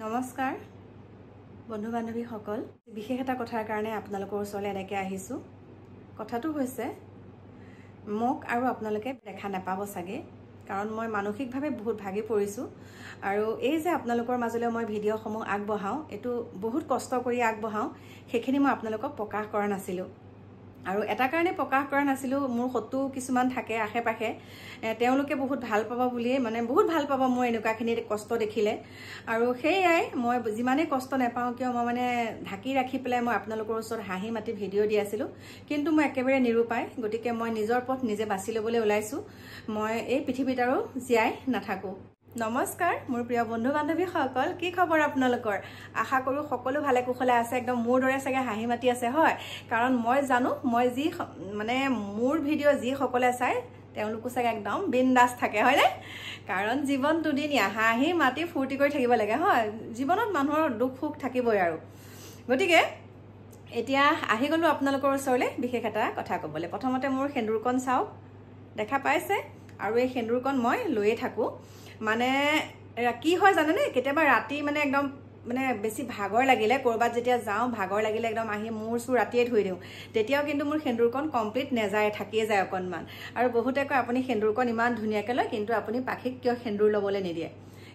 নমস্কাৰ বন্ধু বান্ধৱী সকল বিশেষ এটা কথাৰ কাৰণে আপোনালোকৰ ওচৰলৈ এনেকৈ আহিছো কথাটো হৈছে মোক আৰু আপোনালোকে দেখা নাপাব চাগে কাৰণ মই মানসিকভাৱে বহুত ভাগি পৰিছো আৰু এই যে আপোনালোকৰ মাজলৈ মই ভিডিঅ' সমূহ আগবঢ়াও এটো বহুত কষ্ট কৰি আগবঢ়াও সেইখিনি মই আপোনালোকক প্ৰকাশ কৰা নাছিলো আৰু এটা কাৰণে প্ৰকাশ কৰা নাছিলো মোৰ হতু কিছুমান থাকে আশে পাশে তেওঁলোকে বহুত ভাল পাব বুলি মানে বহুত ভাল পাব মই এনেকুৱাখিনি কষ্ট দেখিলে আৰু সেইয়াই মই যিমানে কষ্ট নাপাওঁ কিয় মই মানে ঢাকি ৰাখি পেলাই মই আপোনালোকৰ ওচৰত হাঁহি মাতি ভিডিঅ' দি আছিলো কিন্তু মই একেবাৰে নিৰুপায় গতিকে মই নিজৰ পথ নিজে বাছি ল'বলৈ ওলাইছো মই এই পৃথিৱীত আৰু জীয়াই নাথাকো নমস্কাৰ মোৰ প্ৰিয় বন্ধু বান্ধৱী সকল কি খবৰ আপোনালোকৰ আশা কৰো সকলো ভালে কুশলে আছে একদম মোৰ দৰে চাগে হাঁহি মাতি আছে হয় কাৰণ মই জানো মই যি মানে মোৰ ভিডিঅ' যি সকলে চাই তেওঁলোকো চাগে একদম বিন্দাস থাকে হয় নে কাৰণ জীৱন দুদিনীয়া হাঁহি মাতি ফূৰ্তি কৰি থাকিব লাগে হয় জীৱনত মানুহৰ দুখ সুখ থাকিবই আৰু গতিকে এতিয়া আহি গলো আপোনালোকৰ ওচৰলৈ বিশেষ এটা কথা ক'বলৈ প্ৰথমতে মোৰ সেন্দুৰকণ চাওক দেখা পাইছে আৰু এই সেন্দুৰকণ মই লৈয়ে থাকো মানে কি হয় জানে নে কেতিয়াবা ৰাতি মানে একদম মানে বেছি ভাগৰ লাগিলে কৰবাত যেতিয়া যাওঁ ভাগৰ লাগিলে একদম আহি মোৰ চুৰ ৰাতিয়ে ধুই দিওঁ তেতিয়াও কিন্তু মোৰ সেন্দুৰকণ কমপ্লিট নেযায় থাকিয়ে যায় অকণমান আৰু বহুতে কয় আপুনি সেন্দুৰকণ ইমান ধুনীয়াকৈ লয় কিন্তু আপুনি পাখিক কিয় সেন্দুৰ ল'বলৈ নিদিয়ে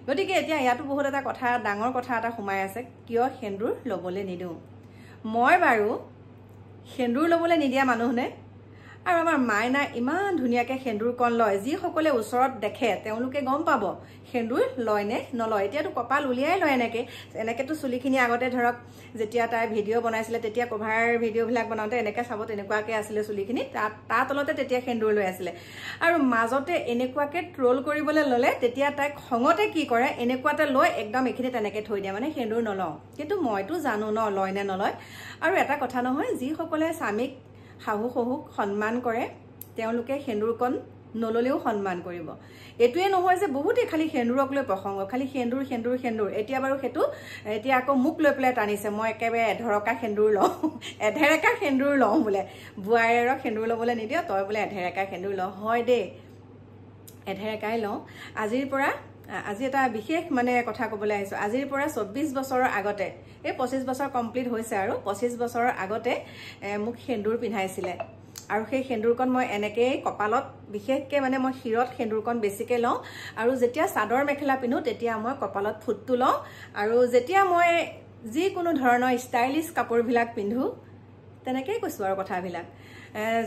গতিকে এতিয়া ইয়াতো বহুত এটা কথা ডাঙৰ কথা এটা সোমাই আছে কিয় সেন্দুৰ ল'বলৈ নিদিওঁ মই বাৰু সেন্দুৰ ল'বলৈ নিদিয়া মানুহনে আৰু আমাৰ মাইনা ইমান ধুনীয়াকৈ সেন্দুৰকণ লয় যিসকলে ওচৰত দেখে তেওঁলোকে গম পাব সেন্দুৰ লয় নে নলয় এতিয়াতো কপাল উলিয়াই লয় এনেকেতো চুলিখিনি আগতে ধৰক যেতিয়া তাই ভিডিঅ' বনাইছিলে তেতিয়া কভাৰ ভিডিঅ'বিলাক বনাওঁতে এনেকৈ চাব তেনেকুৱাকৈ আছিলে চুলিখিনি তাৰ তলতে তেতিয়া সেন্দুৰ লৈ আছিলে আৰু মাজতে এনেকুৱাকৈ ট্ৰল কৰিবলৈ ল'লে তেতিয়া তাই খঙতে কি কৰে এনেকুৱাতে লৈ একদম এইখিনি তেনেকৈ থৈ দিয়ে মানে সেন্দুৰ নলওঁ কিন্তু মইতো জানো ন লয় নে নলয় আৰু এটা কথা নহয় যিসকলে স্বামীক শাহু শহুক সন্মান কৰে তেওঁলোকে সেন্দুৰকণ নললেও সন্মান কৰিব এটোৱে নহয় যে বহুতে খালি সেন্দুৰক লৈ প্ৰসংগ খালি সেন্দুৰ সেন্দুৰ সেন্দুৰ এতিয়া বাৰু হেতু এতিয়া আকৌ মুখ লৈ পেলাই টানিছে মই একেবাৰে এধৰকা সেন্দুৰ লওঁ এধেৰেকা সেন্দুৰ লওঁ বোলে বুৱাইৰক সেন্দুৰ ল'বলৈ নিদিয় তই বোলে এধেৰেকা সেন্দুৰ লওঁ হয় দেই এধেৰেকাই লওঁ আজি এটা বিশেষ মানে কথা ক'বলৈ আহিছো আজিৰ পৰা 24 বছৰৰ আগতে এই 25 বছৰ কমপ্লিট হৈছে আৰু 25 বছৰৰ আগতে মোক সেন্দুৰ পিন্ধাইছিলে আৰু সেই সেন্দুৰকণ মই এনেকৈ কপালত বিশেষকৈ মানে মই শিৰত সেন্দুৰকণ বেছিকৈ লওঁ আৰু যেতিয়া চাদৰ মেখেলা পিন্ধো তেতিয়া মই কপালত ফুটটো লওঁ আৰু যেতিয়া মই যিকোনো ধৰণৰ ষ্টাইলিছ কাপোৰবিলাক পিন্ধো তেনেকেই কৈছো আৰু কথাবিলাক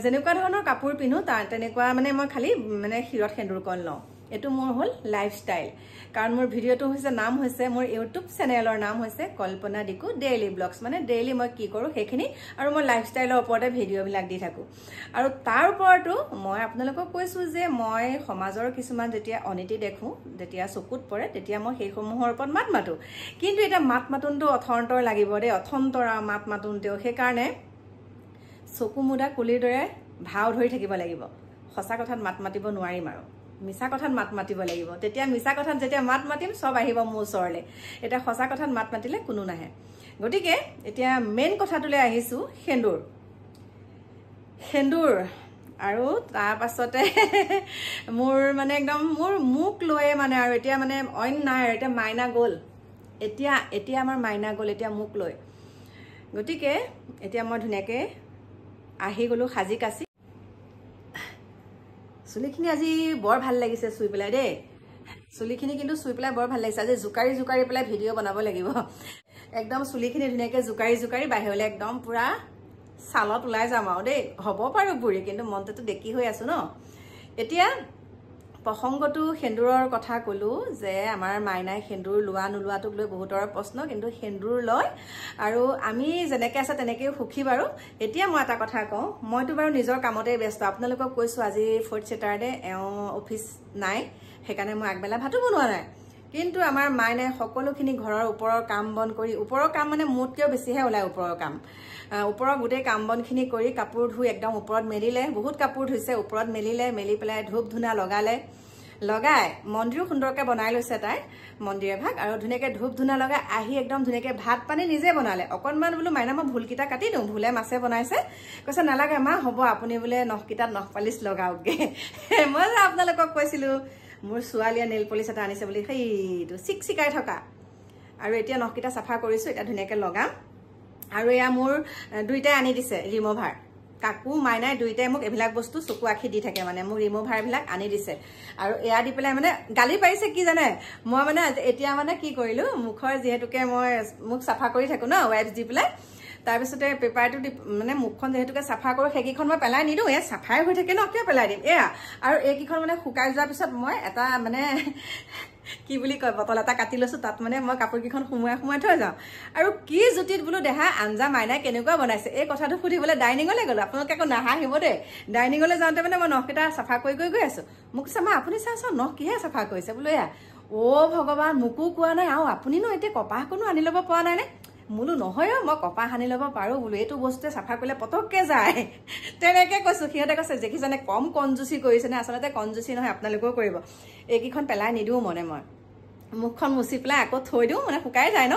যেনেকুৱা ধৰণৰ কাপোৰ পিন্ধো তেনেকুৱা মানে মই খালি মানে শিৰত সেন্দুৰকণ লওঁ এটো মোৰ হল লাইফষ্টাইল কাৰণ মোৰ ভিডিঅ'টো হৈছে নাম হৈছে মোৰ ইউটিউব চেনেলৰ নাম হৈছে কল্পনা ডিকু ডেইলি ব্লগছ মানে ডেইলি মই কি কৰোঁ সেইখিনি আৰু মই লাইফষ্টাইলৰ ওপৰতে ভিডিঅ'বিলাক দি থাকোঁ আৰু তাৰ ওপৰতো মই আপোনালোকক কৈছোঁ যে মই সমাজৰ কিছুমান যেতিয়া অনীতি দেখোঁ যেতিয়া চকুত পৰে তেতিয়া মই সেইসমূহৰ ওপৰত মাত মাতোঁ কিন্তু এটা মাত মাতোনটো অথন্তৰ লাগিব দেই অথন্তৰ মাত মাতোনতেও সেইকাৰণে চকু মুদা কুলিৰ দৰে ভাও ধৰি থাকিব লাগিব সঁচা কথাত মাত মাতিব নোৱাৰিম আৰু মিছা কথাত মাত মাতিব লাগিব তেতিয়া মিছা কথাত যেতিয়া মাত মাতিম সব আহিব মোৰ ওচৰলৈ এটা সঁচা কথাত মাত মাতিলে কোনো নাহে গতিকে এতিয়া মেইন কথাটোলৈ আহিছো সেন্দুৰ আৰু তাৰ পাছতে মোৰ মানে একদম মোৰ মুখ লৈয়ে মানে আৰু এতিয়া মানে অইন নাই আৰু এতিয়া মাইনা গ'ল এতিয়া আমাৰ মাইনা গ'ল এতিয়া মুখ লৈ গতিকে এতিয়া মই ধুনীয়াকৈ আহি গ'লো সাজি কাচি চুলিখিনি আজি বৰ ভাল লাগিছে চুই পেলাই দেই চুলিখিনি কিন্তু চুই পেলাই বৰ ভাল লাগিছে আজি জুকাৰি পেলাই ভিডিঅ' বনাব লাগিব একদম চুলিখিনি ধুনীয়াকৈ জুকাৰি বাহিৰলৈ একদম পুৰা ছালত ওলাই যাম আৰু দেই হ'ব পাৰো বুঢ়ী কিন্তু মনটোতো ডেকি হৈ আছো ন এতিয়া প্ৰসংগটো সেন্দুৰৰ কথা ক'লো যে আমাৰ মাইনাই সেন্দুৰ লোৱা নোলোৱাটোক লৈ বহুতৰ প্ৰশ্ন কিন্তু সেন্দুৰ লয় আৰু আমি যেনেকৈ আছে তেনেকৈও সুখী বাৰু এতিয়া মই এটা কথা কওঁ মইতো বাৰু নিজৰ কামতে ব্যস্ত আপোনালোকক কৈছোঁ আজি 4th ছেটাৰডে অফিচ নাই সেইকাৰণে মই আগবেলা ভাতো বনোৱা নাই কিন্তু আমাৰ মাইনাই সকলোখিনি ঘৰৰ ওপৰৰ কাম বন কৰি ওপৰৰ কাম মানে মোতকৈও বেছিহে ওলায় ওপৰৰ কাম ওপৰৰ গোটেই কাম বনখিনি কৰি কাপোৰ ধুই একদম ওপৰত মেলিলে বহুত কাপোৰ ধুইছে ওপৰত মেলি পেলাই ধূপ ধূনা লগাই মন্দিৰো সুন্দৰকৈ বনাই লৈছে তাই মন্দিৰ এভাগ আৰু ধুনীয়াকৈ ধূপ ধূনা লগাই আহি একদম ধুনীয়াকৈ ভাত পানী নিজে বনালে অকণমান বোলো মাইনা মই ভুলকেইটা কাটি দিওঁ ভুলে মাছে বনাইছে কৈছে নালাগে মা হ'ব আপুনি বোলে নখকেইটাত নখ পালিচ লগাওকগৈ মই যে আপোনালোকক কৈছিলোঁ মোৰ ছোৱালীয়ে নেইল পলিচ এটা আনিছে বুলি সেইটো চিকচিকাই থকা আৰু এতিয়া নখকেইটা চাফা কৰিছোঁ এতিয়া ধুনীয়াকৈ লগাম আৰু এয়া মোৰ দুইটাই আনি দিছে ৰিমুভাৰ কাকু মাইনাই দুইটাই মোক এইবিলাক বস্তু চকু আখি দি থাকে মানে মোৰ ৰিমুভাৰবিলাক আনি দিছে আৰু এয়া দি পেলাই মানে গালি পাৰিছে কি জানে মই মানে এতিয়া মানে কি কৰিলোঁ মুখৰ যিহেতুকে মই মুখ চাফা কৰি থাকোঁ ন ৱাইপছ দি পেলাই তাৰপিছতে পেপাৰটো দি মানে মুখখন যেহেতুকে চাফা কৰোঁ সেইকেইখন মই পেলাই নিদিওঁ এয়া চাফাই হৈ থাকে ন কিয় পেলাই দিম এয়া আৰু এইকেইখন মানে শুকাই যোৱাৰ পিছত মই এটা মানে কি বুলি কয় বটল এটা কাটি লৈছোঁ তাত মানে মই কাপোৰকেইখন সোমোৱাই থৈ যাওঁ আৰু কি জুতিত বোলো দেহা আঞ্জা মাইনাই কেনেকুৱা বনাইছে এই কথাটো সুধিবলৈ ডাইনিঙলৈ গ'লোঁ আপোনালোকে আকৌ নাহাঁহিব দেই ডাইনিঙলৈ যাওঁতে মানে মই নখকেইটা চাফা কৰি গৈ আছোঁ মোক চামা আপুনি চাওঁচোন নখ কিহে চাফা কৰিছে বোলো এয়া ভগৱান মোকো কোৱা নাই আৰু আপুনিনো এতিয়া কপাহকণো আনি ল'ব পৰা নাই নে বোলো নহয় মই কপাহ সানি ল'ব পাৰোঁ বোলো এইটো বস্তুৱে চাফা কৰিলে পটককৈ যায় তেনেকৈ কৈছোঁ সিহঁতে কৈছে যিকেইজনে কম কনজুচি কৰিছেনে আচলতে কনজুচি নহয় আপোনালোকেও কৰিব এইকেইখন পেলাই নিদিওঁ মই মুখখন মুচি পেলাই আকৌ থৈ দিওঁ মানে শুকাই যায় ন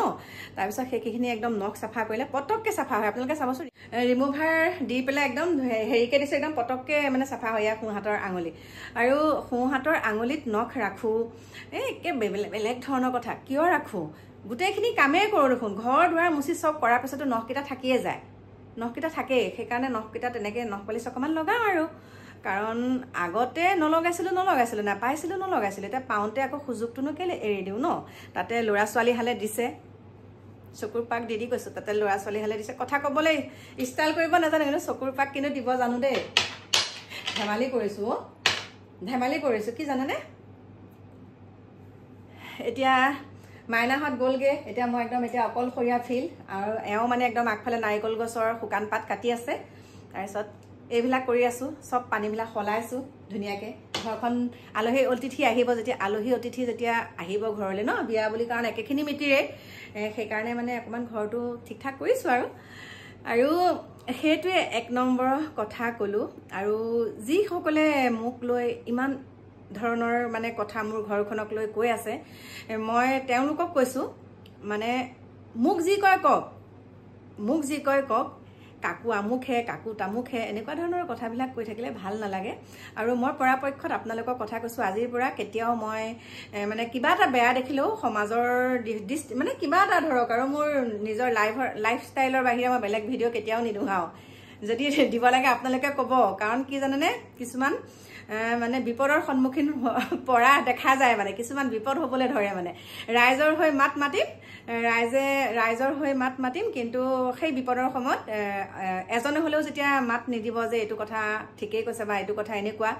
তাৰপিছত সেইখিনি একদম নখ চাফা কৰিলে পটককৈ চাফা হয় আপোনালোকে চাবচোন ৰিমুভাৰ দি পেলাই একদম হেৰিকৈ দিছোঁ একদম পটককৈ মানে চাফা হয় ইয়াৰ সোঁহাতৰ আঙুলি আৰু সোঁহাতৰ আঙুলিত নখ ৰাখোঁ একে বেলেগ ধৰণৰ কথা কিয় ৰাখোঁ গোটেইখিনি কামেই কৰোঁ দেখোন ঘৰ দুৱাৰ মুচি চব কৰাৰ পিছতো নখকেইটা থাকিয়ে যায় নখকেইটা থাকেই সেইকাৰণে নখকেইটা তেনেকৈ নখ পালিচ অকণমান লগাওঁ আৰু কাৰণ আগতে নলগাইছিলোঁ নলগাইছিলোঁ এতিয়া পাওঁতে আকৌ সুযোগটোনো কেলৈ এৰি দিওঁ ন তাতে ল'ৰা ছোৱালী হালে দিছে চকুৰ পাক দি কৈছোঁ তাতে ল'ৰা ছোৱালী হালে দিছে কথা ক'বলৈ ষ্টাইল কৰিব নাজানো কিন্তু চকুৰ পাক কিন্তু দিব জানো দেই ধেমালি কৰিছোঁ কি জানেনে এতিয়া মাইনাহঁত গ'লগৈ এতিয়া মই একদম এতিয়া অকলশৰীয়া ফিল আৰু এওঁ মানে একদম আগফালে নাৰিকল গছৰ শুকান পাত কাটি আছে তাৰপিছত এইবিলাক কৰি আছোঁ চব পানীবিলাক সলাইছোঁ ধুনীয়াকৈ ঘৰখন আলহী অতিথি আহিব যেতিয়া আহিব ঘৰলৈ ন বিয়া বুলি কাৰণ একেখিনি মিতিৰে সেইকাৰণে মানে অকণমান ঘৰটো ঠিক ঠাক কৰিছোঁ আৰু সেইটোৱে এক নম্বৰ কথা ক'লোঁ আৰু যিসকলে মোক লৈ ইমান ধৰণৰ মানে কথা মোৰ ঘৰখনক লৈ কৈ আছে মই তেওঁলোকক কৈছোঁ মানে মোক যি কয় কওক কাকু আমুকহে কাকু তামুকহে এনেকুৱা ধৰণৰ কথাবিলাক কৈ থাকিলে ভাল নালাগে আৰু মই পৰাপক্ষত আপোনালোকৰ কথা কৈছোঁ আজিৰ পৰা কেতিয়াও মই মানে কিবা এটা বেয়া দেখিলেও সমাজৰ মানে কিবা এটা ধৰক আৰু মোৰ নিজৰ লাইফষ্টাইলৰ বাহিৰে মই বেলেগ ভিডিঅ' কেতিয়াও নিদোহাওঁ যদি দিব লাগে আপোনালোকে ক'ব কাৰণ কি জানেনে কিছুমান মানে বিপদৰ সন্মুখীন পৰা দেখা যায় মানে কিছুমান বিপদ হ'বলৈ ধৰে মানে ৰাইজৰ হৈ মাত মাতিম কিন্তু সেই বিপদৰ সময়ত এজনে হ'লেও যেতিয়া মাত নিদিব যে এইটো কথা ঠিকেই কৈছে বা এইটো কথা এনেকুৱা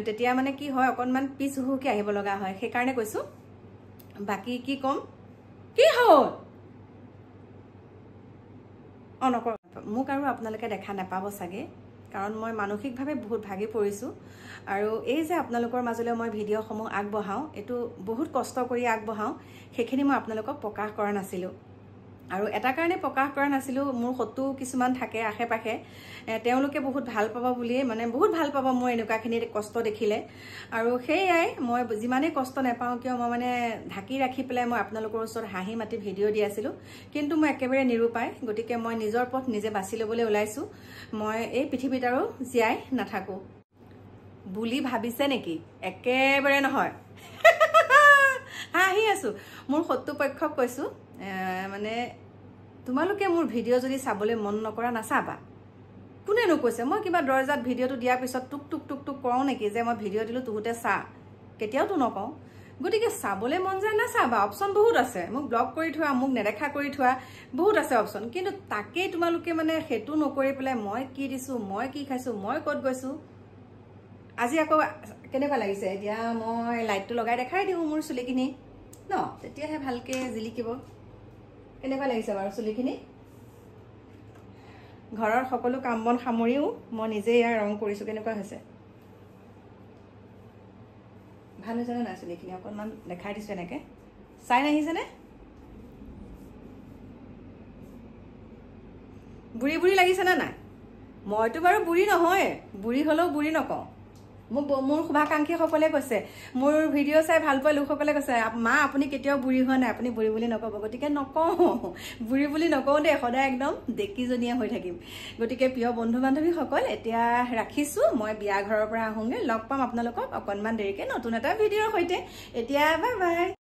তেতিয়া মানে কি হয় অকণমান পিছ হুহুকি আহিব লগা হয় সেইকাৰণে কৈছোঁ বাকী কি ক'ম কি হ'ল নকৰ মোক আৰু আপোনালোকে দেখা নাপাব চাগে কাৰণ মই মানসিকভাৱে বহুত ভাগি পৰিছোঁ আৰু এই যে আপোনালোকৰ মাজলৈ মই ভিডিঅ'সমূহ আগবঢ়াওঁ এইটো বহুত কষ্ট কৰি আগবঢ়াওঁ সেইখিনি মই আপোনালোকক প্ৰকাশ কৰা নাছিলোঁ আৰু এটা কাৰণে প্ৰকাশ কৰা নাছিলোঁ মোৰ শত্ৰু কিছুমান থাকে আশে পাশে তেওঁলোকে বহুত ভাল পাব বুলিয়ে মানে বহুত ভাল পাব মোৰ এনেকুৱাখিনি কষ্ট দেখিলে আৰু সেয়াই মই যিমানেই কষ্ট নাপাওঁ কিয় মই মানে ঢাকি ৰাখি পেলাই মই আপোনালোকৰ ওচৰত হাঁহি মাতি ভিডিঅ' দি আছিলোঁ কিন্তু মই একেবাৰে নিৰুপায় গতিকে মই নিজৰ পথ নিজে বাছি ল'বলৈ ওলাইছোঁ মই এই পৃথিৱীত আৰু জীয়াই নাথাকোঁ বুলি ভাবিছে নেকি একেবাৰে নহয় হাঁহি আছোঁ মোৰ শত্ৰুপক্ষক কৈছোঁ মানে তোমালোকে মোৰ ভিডিঅ' যদি চাবলৈ মন নকৰা নাচাবা কোনেনো কৈছে মই কিবা দৰজাত ভিডিঅ'টো দিয়াৰ পিছত টুক টুক টুক টুক কওঁ নেকি যে মই ভিডিঅ' দিলোঁ তুহুতে চা কেতিয়াওতো নকওঁ গতিকে চাবলৈ মন যায় নাচাবা অপশ্যন বহুত আছে মোক ব্লক কৰি থোৱা মোক নেদেখা কৰি থোৱা বহুত আছে অপশ্যন কিন্তু তাকেই তোমালোকে মানে সেইটো নকৰি পেলাই মই কি দিছোঁ মই কি খাইছোঁ মই ক'ত গৈছোঁ আজি আকৌ কেনেকুৱা লাগিছে এতিয়া মই লাইটটো লগাই দেখাই দিওঁ মোৰ চুলিখিনি ন তেতিয়াহে ভালকৈ জিলিকিব কেনেকুৱা লাগিছে বাৰু চুলিখিনি ঘৰৰ সকলো কাম বন সামৰিও মই নিজে ইয়াৰ ৰং কৰিছোঁ কেনেকুৱা হৈছে ভাল হৈছেনে নাই চুলিখিনি অকণমান দেখাই দিছোঁ এনেকৈ চাই নাহিছেনে বুঢ়ী বুঢ়ী লাগিছেনে নাই মইতো বাৰু বুঢ়ী নহয় বুঢ়ী হ'লেও বুঢ়ী নকওঁ মোক মোৰ শুভাকাংক্ষীসকলে কৈছে মোৰ ভিডিঅ' চাই ভাল পোৱা লোকসকলে কৈছে মা আপুনি কেতিয়াও বুঢ়ী হোৱা নাই আপুনি বুঢ়ী বুলি নক'ব গতিকে নকওঁ বুঢ়ী বুলি নকওঁ দেই সদায় একদম ডেকিজনীয়া হৈ থাকিম গতিকে প্ৰিয় বন্ধু বান্ধৱীসকল এতিয়া ৰাখিছোঁ মই বিয়া ঘৰৰ পৰা আহোঁগৈ লগ পাম আপোনালোকক অকণমান দেৰিকৈ নতুন এটা ভিডিঅ'ৰ সৈতে এতিয়া বাই বাই